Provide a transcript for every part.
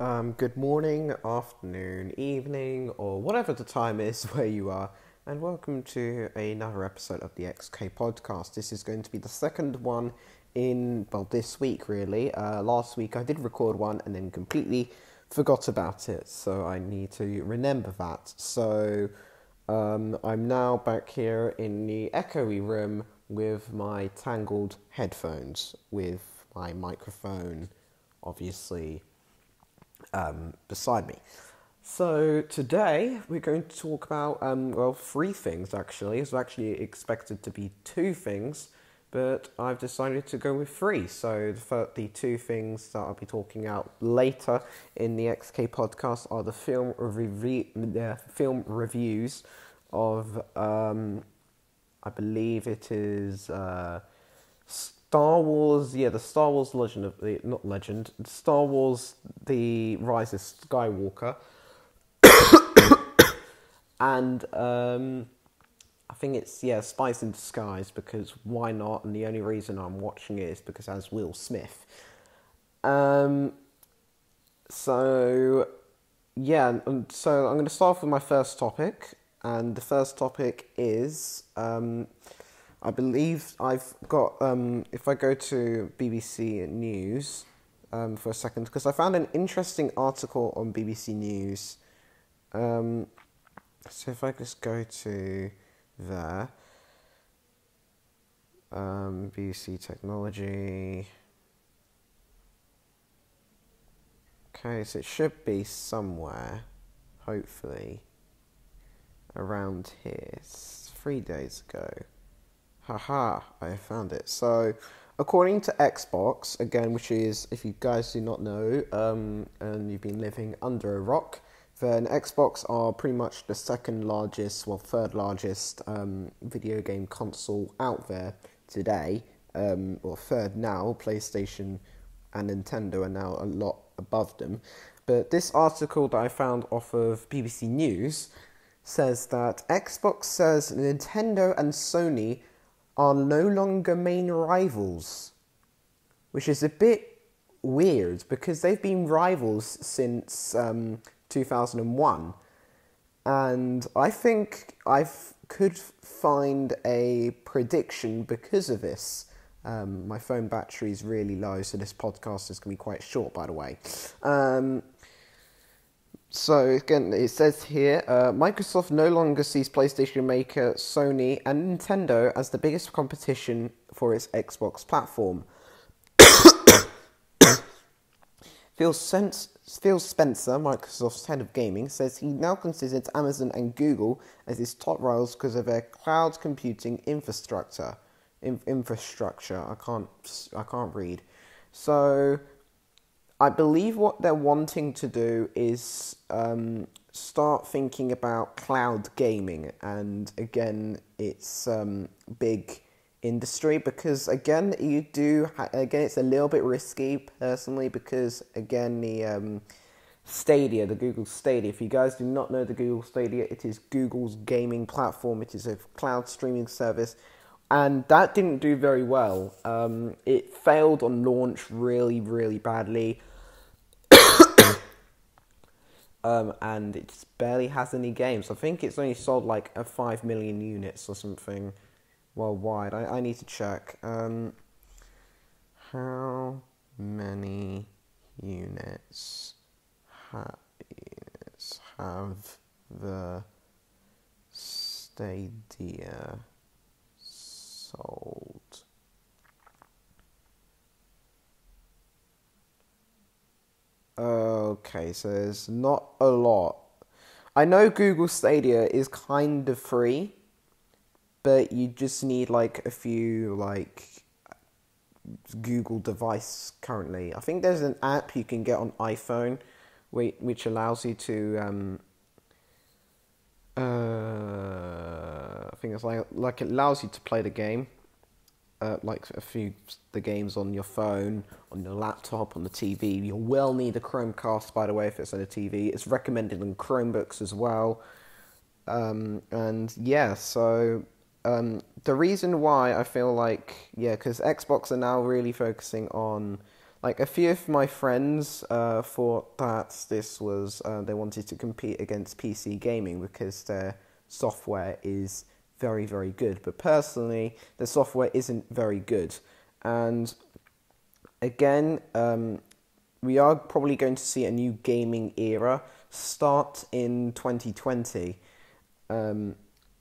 Good morning, afternoon, evening, or whatever the time is where you are, and welcome to another episode of the XK podcast. This is going to be the second one this week, really. Last week I did record one and then completely forgot about it, so I need to remember that. So, I'm now back here in the echoey room with my tangled headphones, with my microphone, obviously, beside me. So today we're going to talk about, three things actually. It's actually expected to be two things, but I've decided to go with three. So the two things that I'll be talking about later in the XK podcast are the film reviews of, I believe it is, Star Wars, the Star Wars Star Wars, The Rise of Skywalker, and I think it's, Spies in Disguise, because why not, and the only reason I'm watching it is because it has Will Smith. So I'm going to start off with my first topic, and the first topic is, I believe I've got, if I go to BBC News for a second, because I found an interesting article on BBC News. So if I just go to there, BBC Technology. Okay, so it should be somewhere, hopefully, around here. It's 3 days ago. Haha, I found it. So, according to Xbox, again, which is, if you guys do not know, and you've been living under a rock, then Xbox are pretty much the third largest video game console out there today, or third now. PlayStation and Nintendo are now a lot above them. But this article that I found off of BBC News says that Xbox says Nintendo and Sony are no longer main rivals, which is a bit weird because they've been rivals since 2001, and I think I could find a prediction because of this. My phone battery is really low, so this podcast is going to be quite short, by the way. So again, it says here, Microsoft no longer sees PlayStation maker Sony and Nintendo as the biggest competition for its Xbox platform. Phil Spencer, Microsoft's head of gaming, says he now considers Amazon and Google as his top rivals because of their cloud computing infrastructure. I can't read. So I believe what they're wanting to do is start thinking about cloud gaming, and again, it's big industry because again, it's a little bit risky personally because again, the Stadia, the Google Stadia. If you guys do not know the Google Stadia, it is Google's gaming platform. It is a cloud streaming service. And that didn't do very well. It failed on launch really, really badly. And it just barely has any games. I think it's only sold like 5 million units or something worldwide. I need to check. How many units have the Stadia sold? Okay, so there's not a lot. I know Google Stadia is kind of free, but you just need like a few Google device currently. I think there's an app you can get on iPhone which allows you to I think it's like it allows you to play the game, the games on your phone, on your laptop, on the TV. You will need a Chromecast, by the way, if it's on a TV. It's recommended on Chromebooks as well. The reason why I feel like, because Xbox are now really focusing on Like, a few of my friends thought that this was, they wanted to compete against PC gaming because their software is very, very good. But personally, the software isn't very good. And again, we are probably going to see a new gaming era start in 2020.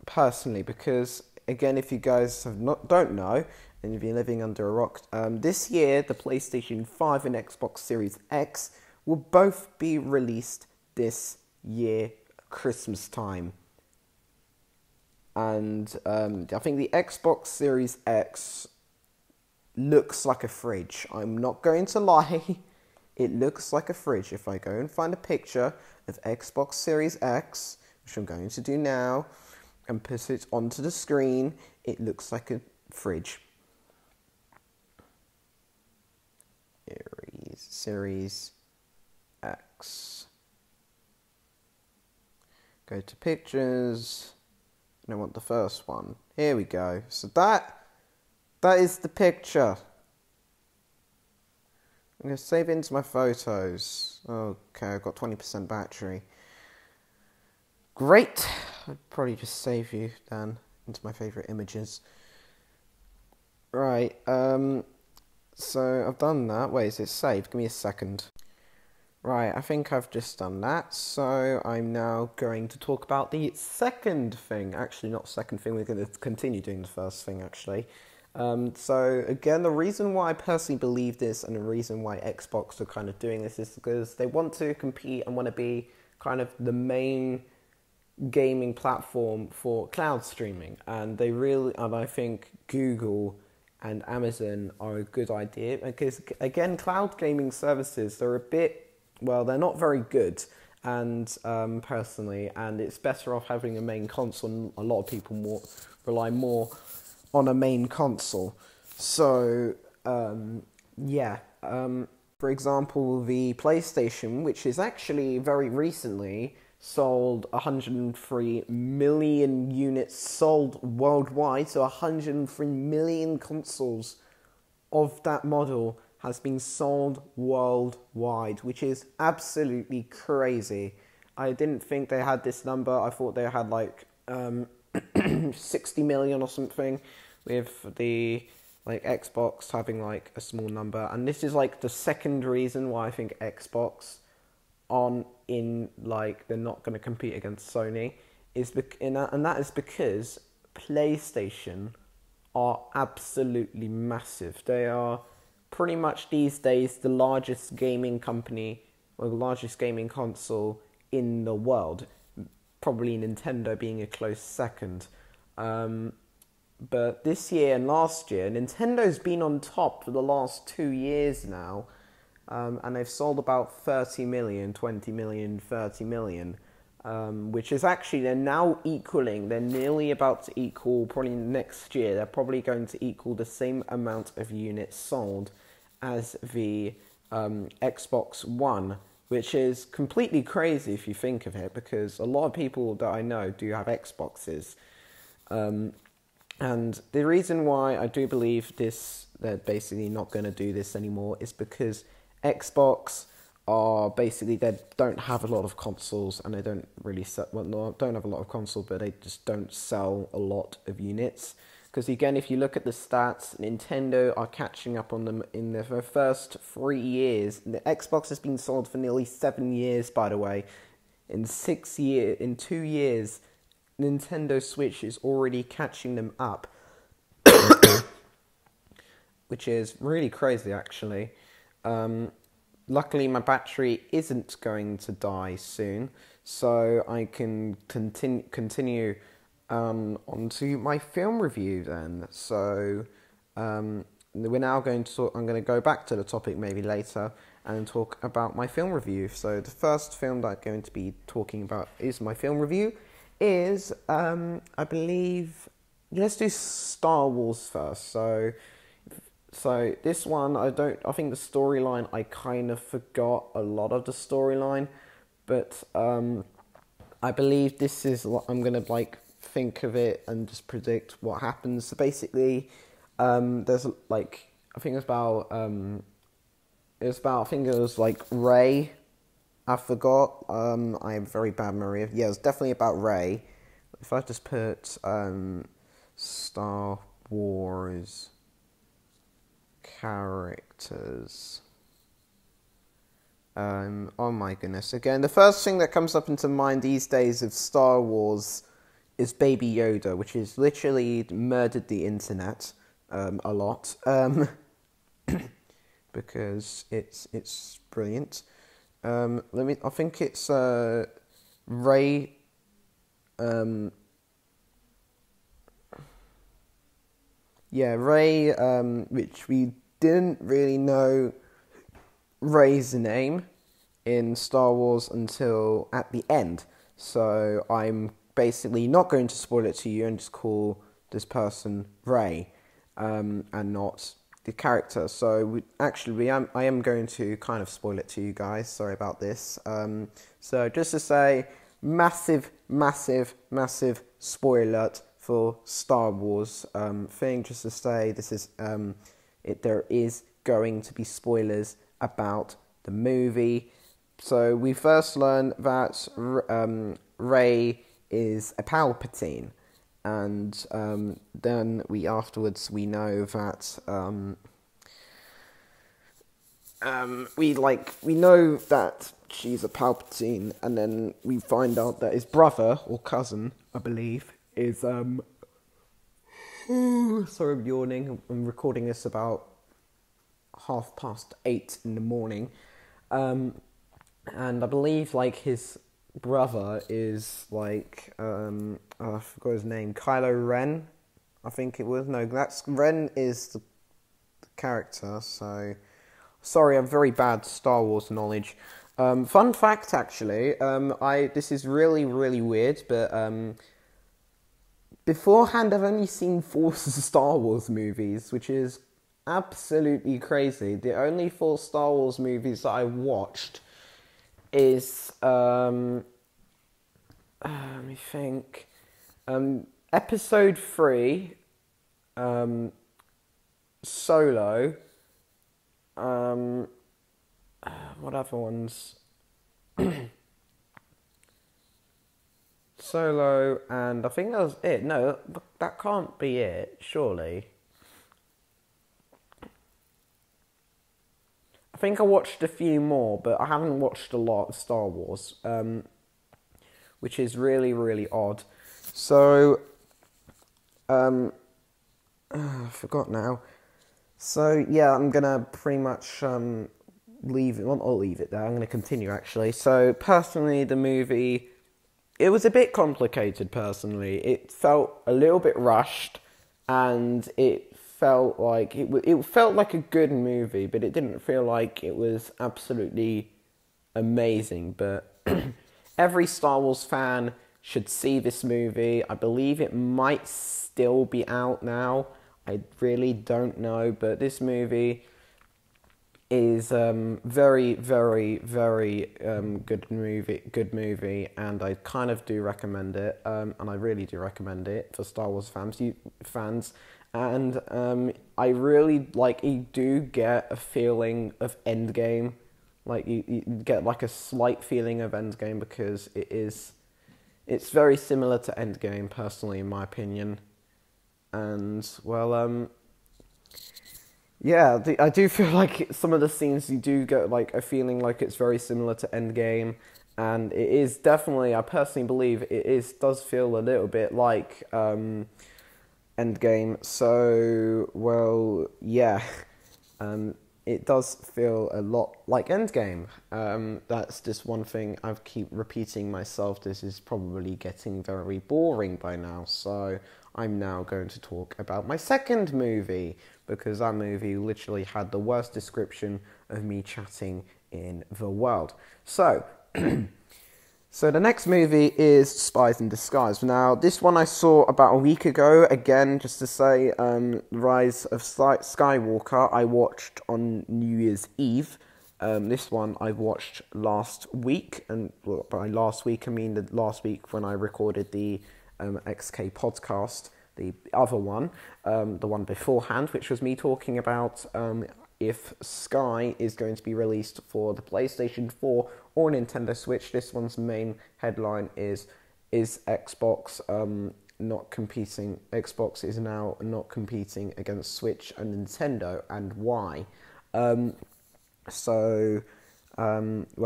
Personally, because again, if you guys don't know, and if you're living under a rock, this year the PlayStation 5 and Xbox Series X will both be released this year, Christmas time. And I think the Xbox Series X looks like a fridge. I'm not going to lie. It looks like a fridge. If I go and find a picture of Xbox Series X, which I'm going to do now, and put it onto the screen, it looks like a fridge. Series X. Go to pictures. And I want the first one. Here we go. So that is the picture. I'm going to save it into my photos. Okay, I've got 20% battery. Great. I'd probably just save you then into my favourite images. Right, so I've done that. Wait, is it saved? Give me a second. Right, I think I've just done that. So I'm now going to talk about the second thing. Actually, not second thing. We're going to continue doing the first thing, actually. So again, the reason why I personally believe this and the reason why Xbox are kind of doing this is because they want to compete and want to be kind of the main gaming platform for cloud streaming. And I think Google and Amazon are a good idea because, again, cloud gaming services, they're not very good, and personally, and it's better off having a main console. A lot of people rely more on a main console. So, for example, the PlayStation, which is actually very recently sold 103 million units sold worldwide, so 103 million consoles of that model has been sold worldwide, which is absolutely crazy. I didn't think they had this number. I thought they had like 60 million or something, with the Xbox having like a small number. And this is like the second reason why I think Xbox they're not going to compete against Sony, and that is because PlayStation are absolutely massive. They are pretty much these days the largest gaming company, or the largest gaming console in the world, probably Nintendo being a close second. But this year and last year, Nintendo's been on top for the last 2 years now. And they've sold about 30 million, 20 million, 30 million, which is actually, they're nearly about to equal, probably next year, they're probably going to equal the same amount of units sold as the Xbox One, which is completely crazy if you think of it, because a lot of people that I know do have Xboxes. And the reason why I do believe they're basically not going to do this anymore is because Xbox are basically, they don't have a lot of consoles, and they don't really don't have a lot of consoles, but they just don't sell a lot of units. Because again, if you look at the stats, Nintendo are catching up on them in their first 3 years. The Xbox has been sold for nearly 7 years, by the way. In 2 years, Nintendo Switch is already catching them up, which is really crazy, actually. Luckily, my battery isn't going to die soon, so I can continue onto my film review then. So we're now going to I'm going to go back to the topic maybe later and talk about my film review. So the first film that I'm going to be talking about is my film review is I believe, let's do Star Wars first. So this one, I think the storyline, I kind of forgot a lot of the storyline, but I believe this is what I'm going to think of it and just predict what happens. So basically, there's I think it's about It was about, I think it was like Rey. I forgot. I have very bad memory. Yeah, it was definitely about Rey. If I just put Star Wars characters. Oh my goodness. Again, the first thing that comes up into mind these days of Star Wars is Baby Yoda, which has literally murdered the internet a lot. Because it's brilliant. I think it's Rey. Rey. Which we didn't really know Rey's name in Star Wars until at the end. So I'm basically not going to spoil it to you and just call this person Rey, and not the character. So I am going to kind of spoil it to you guys. Sorry about this. So just to say, massive spoiler for Star Wars thing. Just to say, this is there is going to be spoilers about the movie. So we first learn that Rey is a Palpatine. And then we know that we know that she's a Palpatine, and then we find out that his brother or cousin, I believe, is sorry, I'm yawning. I'm recording this about 8:30 in the morning, and I believe his brother is I forgot his name, Kylo Ren, I think it was. No, Ren is the character. So sorry, I'm very bad Star Wars knowledge. Fun fact, actually, this is really weird, but beforehand I've only seen 4 Star Wars movies, which is absolutely crazy. The only 4 Star Wars movies that I watched is let me think. Episode 3, Solo. What other ones? Solo, and I think that was it. No, that can't be it, surely. I think I watched a few more, but I haven't watched a lot of Star Wars, which is really odd. So, I forgot now. So, yeah, I'm going to pretty much leave it. Well, I'll leave it there. I'm going to continue, actually. So, personally, the movie, it was a bit complicated, personally. It felt a little bit rushed, and it felt like it felt like a good movie, but it didn't feel like it was absolutely amazing. But every Star Wars fan should see this movie. I believe it might still be out now. I really don't know, but this movie is very good movie, and I kind of do recommend it, and I really do recommend it for Star Wars fans. And I really you do get a feeling of Endgame, you get a slight feeling of Endgame, because it's very similar to Endgame, personally, in my opinion. And yeah, I do feel like some of the scenes you do get a feeling like it's very similar to Endgame, and it is definitely, I personally believe does feel a little bit like Endgame. So yeah, it does feel a lot like Endgame. That's just one thing I keep repeating myself. This is probably getting very boring by now, so I'm now going to talk about my second movie, because that movie literally had the worst description of me chatting in the world. So, so the next movie is Spies in Disguise. Now, this one I saw about a week ago. Again, just to say, Rise of Skywalker, I watched on New Year's Eve. This one I watched last week, and by last week I mean the last week when I recorded the XK podcast, the other one, the one beforehand, which was me talking about if Sky is going to be released for the PlayStation 4 or Nintendo Switch. This one's main headline is Xbox not competing. Xbox is now not competing against Switch and Nintendo, and why? Well,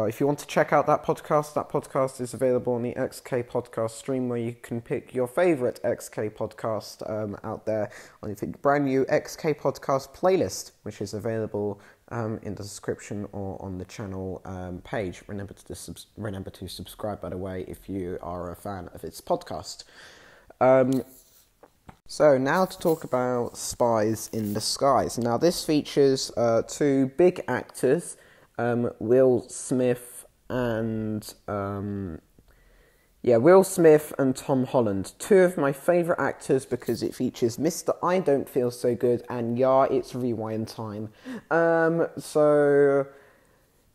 if you want to check out that podcast is available on the XK podcast stream, where you can pick your favourite XK podcast out there on the brand new XK podcast playlist, which is available in the description or on the channel page. Remember to subscribe, by the way, if you are a fan of its podcast. So now to talk about Spies in the Skies. Now this features two big actors, Will Smith and Tom Holland. Two of my favourite actors, because it features Mr. I Don't Feel So Good and It's Rewind Time. So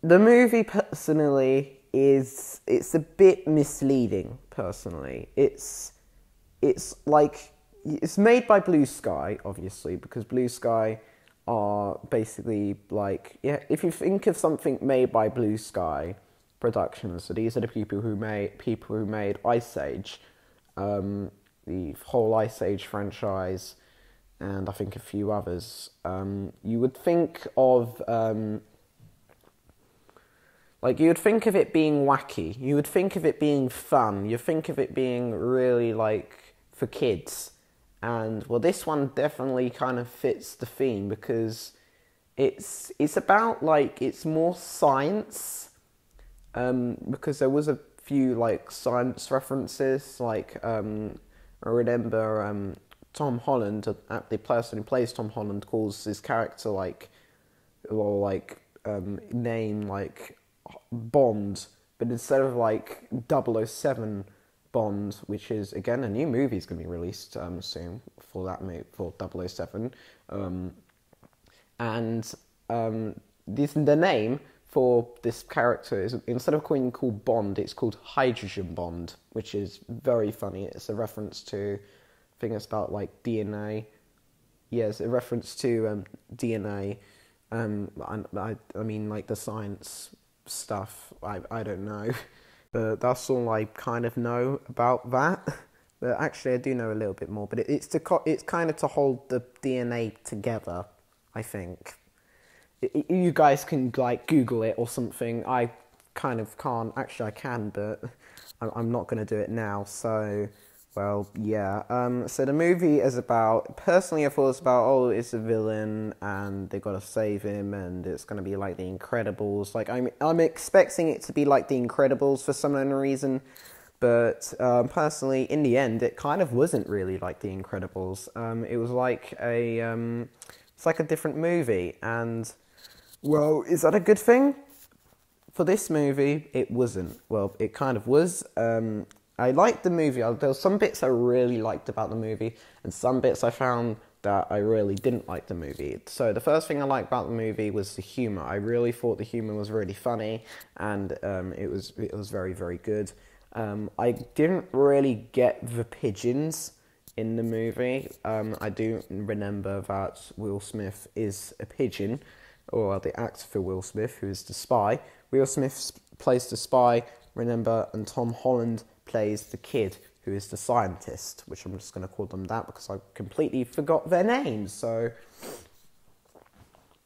the movie personally it's a bit misleading. Personally, it's made by Blue Sky, obviously, because Blue Sky are basically if you think of something made by Blue Sky Productions, so these are the people who made Ice Age, the whole Ice Age franchise, and I think a few others. You would think of you would think of it being wacky. You would think of it being fun. You think of it being really for kids. And well, this one definitely kind of fits the theme, because it's about it's more science, because there was a few science references. I remember Tom Holland, the person who plays Tom Holland, calls his character name Bond, but instead of 007 Bond, which is again a new movie is going to be released soon for that movie, for 007, the name for this character is, instead of being called Bond, it's called Hydrogen Bond, which is very funny. It's a reference to, I think it's about DNA. Yes, a reference to DNA. I mean the science stuff. I don't know. But that's all I kind of know about that. But actually, I do know a little bit more. But it's kind of to hold the DNA together, I think. You guys can Google it or something. I kind of can't. Actually, I can, but I'm not going to do it now. So, well, yeah. So the movie is about. Personally, I thought it's about it's a villain and they got to save him, and it's going to be like The Incredibles. I'm expecting it to be like The Incredibles for some unknown reason, but personally, in the end, it kind of wasn't really like The Incredibles. It was it's like a different movie, and well, is that a good thing? For this movie, it wasn't. Well, it kind of was. I liked the movie. There were some bits I really liked about the movie, and some bits I found that I really didn't like the movie. So the first thing I liked about the movie was the humour. I really thought the humour was really funny, and it was very, very good. I didn't really get the pigeons in the movie. I do remember that Will Smith is a pigeon, or the actor for Will Smith, who is the spy. Will Smith plays the spy, remember, and Tom Holland plays the kid, who is the scientist, which I'm just going to call them that because I completely forgot their names. So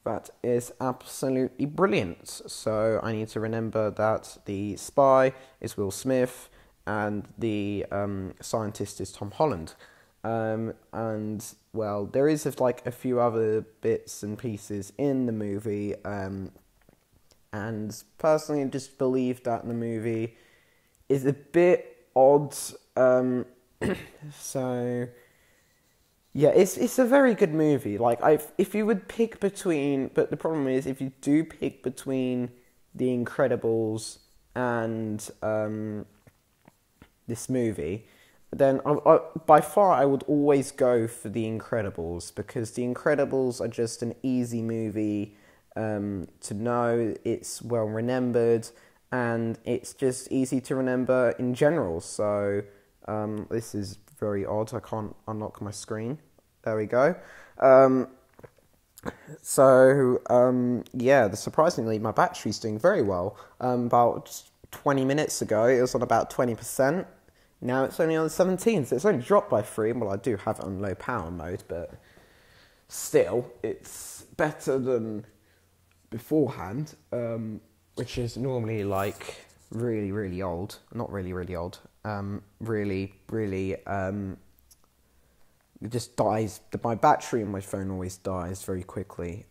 that is absolutely brilliant. So I need to remember that the spy is Will Smith and the scientist is Tom Holland. And well, there is a few other bits and pieces in the movie, and personally I just believe that the movie is a bit odd. So yeah, it's a very good movie. If you would pick between, but the problem is if you do pick between The Incredibles and this movie, then by far I would always go for The Incredibles, because The Incredibles are just an easy movie to know. It's well remembered, and it's just easy to remember in general. So this is very odd. I can't unlock my screen. There we go. So, yeah, surprisingly, my battery's doing very well. About 20 minutes ago, it was on about 20%. Now it's only on 17, so it's only dropped by 3. Well, I do have it on low power mode, but still, it's better than beforehand, which is normally like really, really old. Not really, really old. Really, really, it just dies. My battery in my phone always dies very quickly.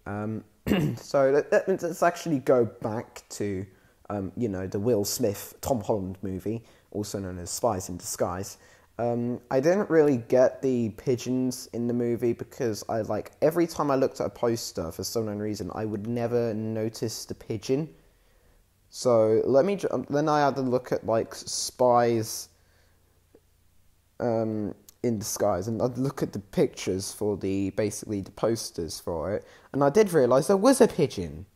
So let's actually go back to, the Will Smith, Tom Holland movie, also known as Spies in Disguise. I didn't really get the pigeons in the movie because every time I looked at a poster for some unknown reason, I would never notice the pigeon. So then I had to look at Spies in Disguise, and I'd look at the pictures for the posters for it, and I did realise there was a pigeon.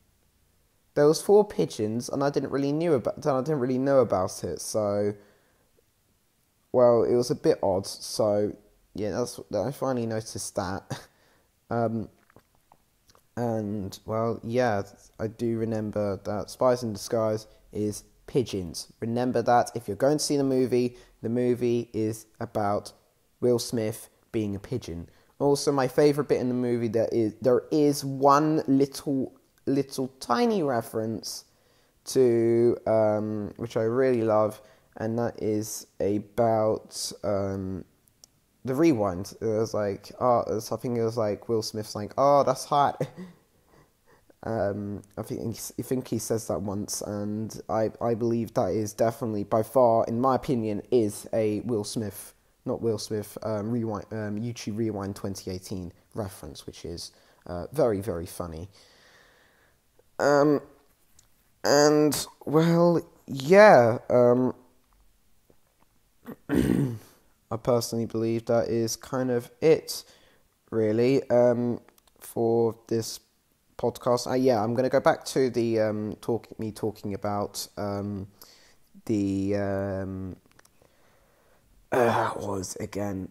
There was 4 pigeons, and I didn't really know about it. So, well, it was a bit odd. So, yeah, I finally noticed that. And well, yeah, I do remember that Spies in Disguise is pigeons. Remember that if you're going to see the movie is about Will Smith being a pigeon. Also, my favourite bit in the movie, there is one little tiny reference to which I really love, and that is about the rewind. It was I think it was Will Smith's "Oh, that's hot." I think he says that once, and I believe that is definitely by far, in my opinion, is a Will Smith, not Will Smith, rewind, YouTube Rewind 2018 reference, which is very, very funny. And well, yeah, I personally believe that is kind of it, really, for this podcast. Yeah, I'm going to go back to the talking about the what was it again?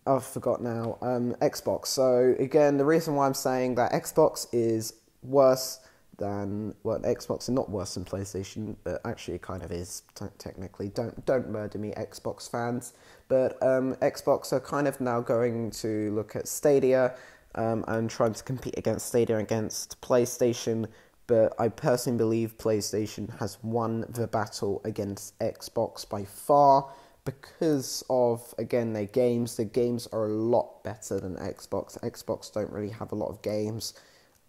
I forgot now. Xbox. So again, the reason why I'm saying that Xbox is worse than Xbox is not worse than PlayStation, but actually it kind of is technically. Don't murder me, Xbox fans. But Xbox are kind of now going to look at Stadia and trying to compete against Stadia against PlayStation. But I personally believe PlayStation has won the battle against Xbox by far because of, again, their games. The games are a lot better than Xbox. Xbox don't really have a lot of games,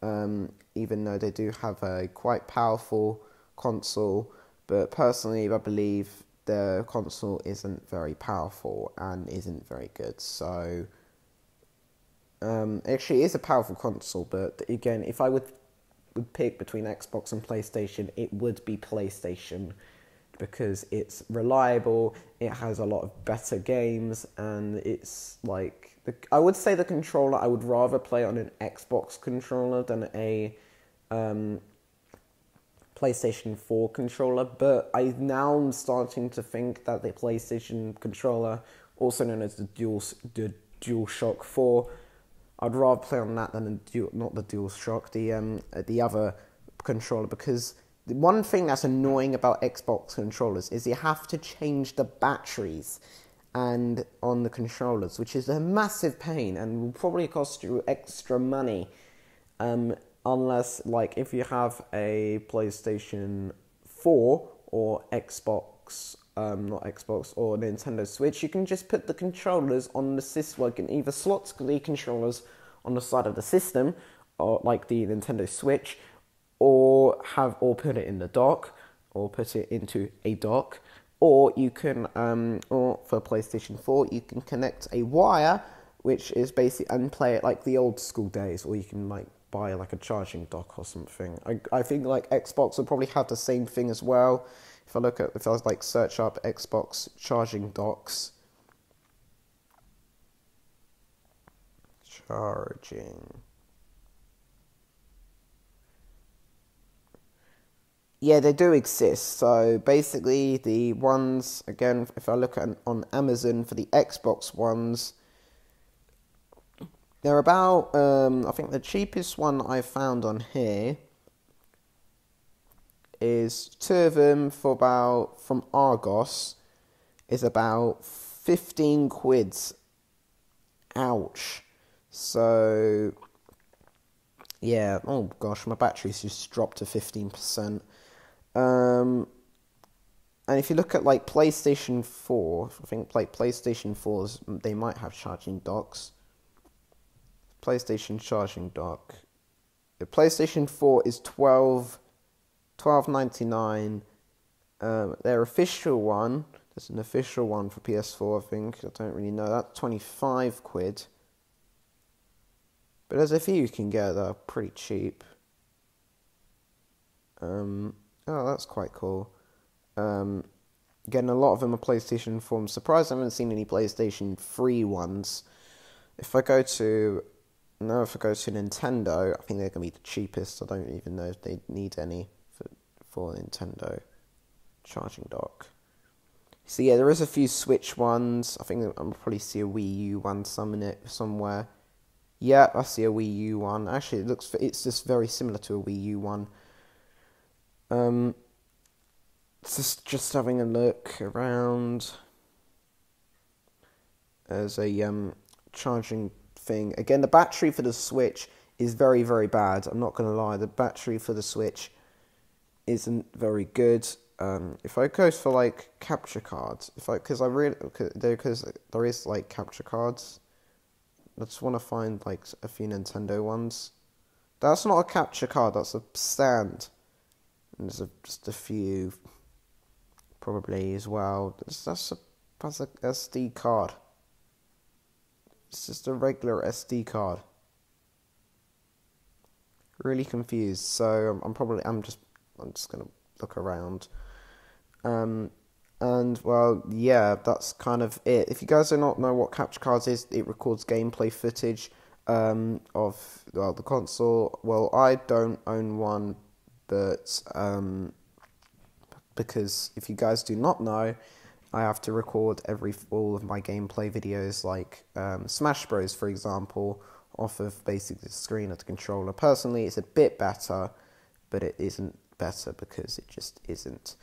even though they do have a quite powerful console. But personally, I believe the console isn't very powerful and isn't very good. So, actually, it is a powerful console, but again, if I would pick between Xbox and PlayStation, it would be PlayStation because it's reliable, it has a lot of better games, and it's I would say the controller, I would rather play on an Xbox controller than a PlayStation 4 controller, but I now am starting to think that the PlayStation controller, also known as the DualShock 4, I'd rather play on that than not the DualShock, the other controller, because the one thing that's annoying about Xbox controllers is you have to change the batteries and on the controllers, which is a massive pain and will probably cost you extra money, unless if you have a PlayStation 4 or Xbox. Not Xbox or Nintendo Switch, you can just put the controllers on the system. You can either slot the controllers on the side of the system, or like the Nintendo Switch, or put it in the dock, or put it into a dock, or you can, or for PlayStation 4, you can connect a wire, which is basically, and play it like the old school days, or you can buy a charging dock or something. I think Xbox will probably have the same thing as well. If I search up Xbox charging docks, yeah, they do exist. So basically, the ones, again, if I look on Amazon for the Xbox ones, They're about, I think the cheapest one I found on here is two of them for about, from Argos, is about 15 quids. Ouch. So, yeah, oh gosh, my battery's just dropped to 15%. And if you look at like PlayStation 4, I think like PlayStation 4s, they might have charging docks. PlayStation charging dock. The PlayStation 4 is $12.99. Their official one, there's an official one for PS4, I think. I don't really know. That's 25 quid. But there's a few you can get that are pretty cheap. Oh, that's quite cool. Again, a lot of them are PlayStation 4. I'm surprised I haven't seen any PlayStation 3 ones. If I go to Nintendo, I think they're going to be the cheapest. I don't even know if they need any for Nintendo charging dock. So yeah, there is a few Switch ones. I think I'll probably see a Wii U one somewhere. Yeah, I see a Wii U one. Actually, it's just very similar to a Wii U one. Just having a look around. There's a charging thing. Again, the battery for the Switch is very, very bad. I'm not going to lie. The battery for the Switch isn't very good. If I go for like capture cards, because there is like capture cards. I just want to find like a few Nintendo ones. That's not a capture card. That's a stand. And there's just a few, probably as well. That's a SD card. It's just a regular SD card. Really confused. So I'm just gonna look around. And well, yeah, that's kind of it. If you guys do not know what capture cards is, it records gameplay footage of the console. Well, I don't own one, but because if you guys do not know, I have to record all of my gameplay videos, like Smash Bros, for example, off of basically the screen of the controller. Personally, it's a bit better, but it isn't better because it just isn't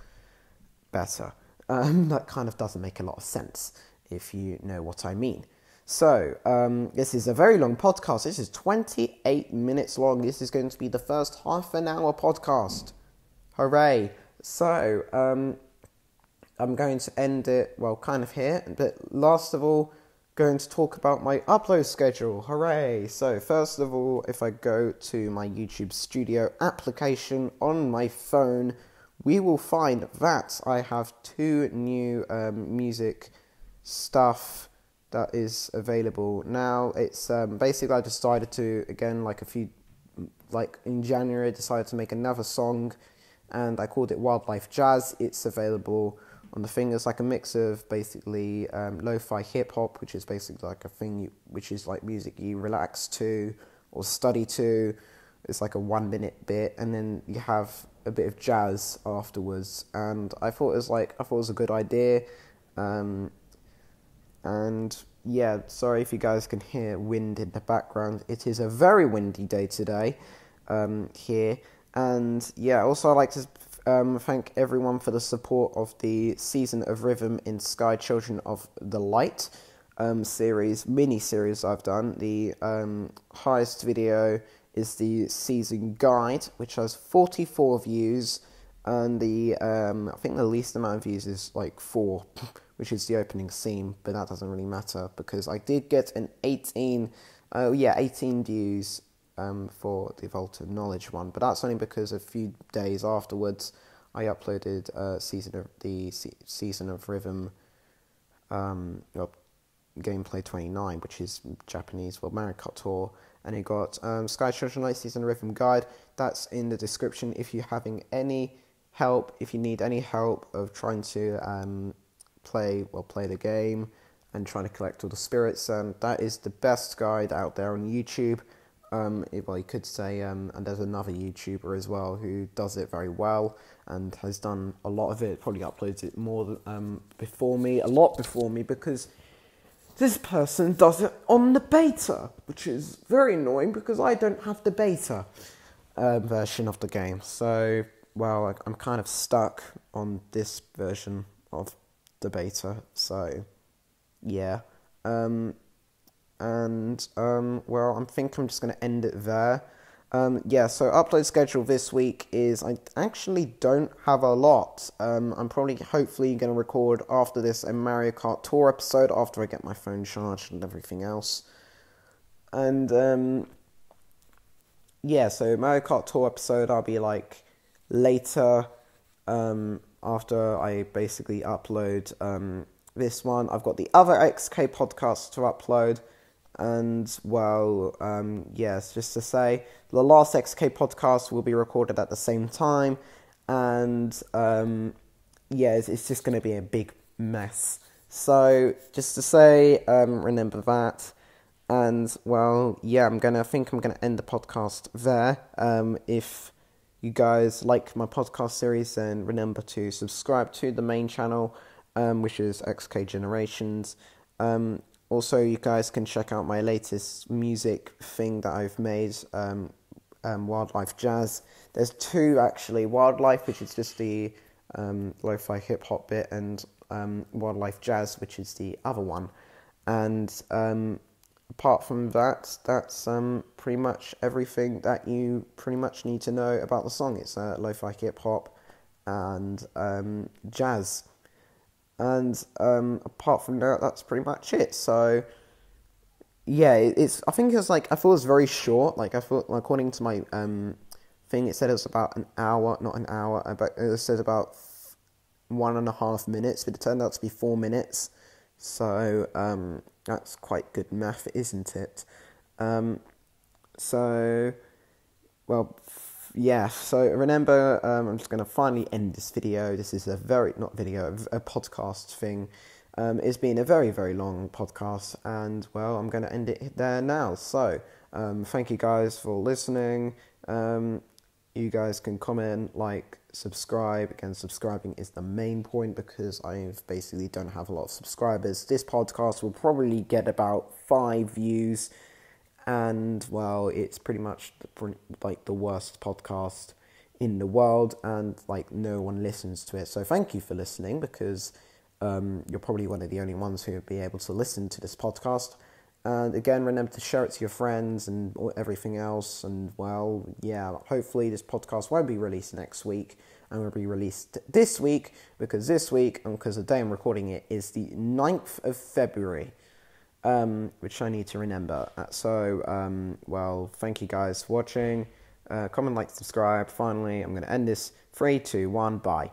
better. That kind of doesn't make a lot of sense, if you know what I mean. So, this is a very long podcast. This is 28 minutes long. This is going to be the first half an hour podcast. Hooray. So, I'm going to end it, well, kind of here. But last of all, going to talk about my upload schedule. Hooray. So, first of all, if I go to my YouTube Studio application on my phone, we will find that I have 2 new music stuff that is available now. It's basically I decided to, again, in January, I decided to make another song, and I called it Wildlife Jazz. It's available on the thing. It's like a mix of basically lo-fi hip-hop, which is basically like a thing which is like music you relax to or study to. It's like a 1-minute bit, and then you have a bit of jazz afterwards. And I thought it was a good idea. And yeah, sorry if you guys can hear wind in the background. It is a very windy day today here. And yeah, also I'd like to thank everyone for the support of the Season of Rhythm in Sky Children of the Light mini-series I've done. The highest video is the season guide, which has 44 views, and the I think the least amount of views is like 4, which is the opening scene, but that doesn't really matter because I did get an 18 views for the Vault of Knowledge one, but that's only because a few days afterwards I uploaded Season of Rhythm gameplay 29, which is Japanese Mario Kart Tour, and it got Sky Children Light Season of Rhythm guide. That's in the description if you're having any help, if you need any help of trying to play the game and trying to collect all the spirits. That is the best guide out there on YouTube. You could say, and there's another YouTuber as well who does it very well and has done a lot of it, probably uploads it more a lot before me, because this person does it on the beta, which is very annoying because I don't have the beta version of the game. So, well, I'm kind of stuck on this version of the beta. So, yeah. Well, I think I'm just going to end it there. Yeah, so upload schedule this week is, I actually don't have a lot. I'm probably, hopefully, going to record after this a Mario Kart Tour episode after I get my phone charged and everything else. And, yeah, so Mario Kart Tour episode, I'll be like later, after I basically upload, this one. I've got the other XK podcast to upload. And, well, yes, just to say, the last XK podcast will be recorded at the same time, and, yeah, it's just going to be a big mess. So, just to say, remember that, and, well, yeah, I think I'm going to end the podcast there. If you guys like my podcast series, then remember to subscribe to the main channel, which is XK Generations. Also, you guys can check out my latest music thing that I've made, Wildlife Jazz. There's two, actually. Wildlife, which is just the lo-fi hip-hop bit, and Wildlife Jazz, which is the other one. And apart from that, that's pretty much everything that you pretty much need to know about the song. It's lo-fi hip-hop and jazz. And apart from that, that's pretty much it. So, yeah, I think it's like, I thought it was very short. Like, I thought, according to my thing, it said it was about an hour, not an hour, but it said about 1.5 minutes, but it turned out to be 4 minutes. So, that's quite good math, isn't it? So, well, yeah, so remember, I'm just going to finally end this video. This is a podcast thing. It's been a very, very long podcast, and, well, I'm going to end it there now. So, thank you guys for listening. You guys can comment, like, subscribe. Again, subscribing is the main point because I basically don't have a lot of subscribers. This podcast will probably get about 5 views. And, well, it's pretty much like the worst podcast in the world, and like no one listens to it. So thank you for listening, because you're probably one of the only ones who will be able to listen to this podcast. And again, remember to share it to your friends and everything else. And, well, yeah, hopefully this podcast won't be released next week and will be released this week, because this week, because the day I'm recording it, is the 9th of February. Which I need to remember. So, well, thank you guys for watching. Comment, like, subscribe. Finally, I'm going to end this. 3, 2, 1, bye.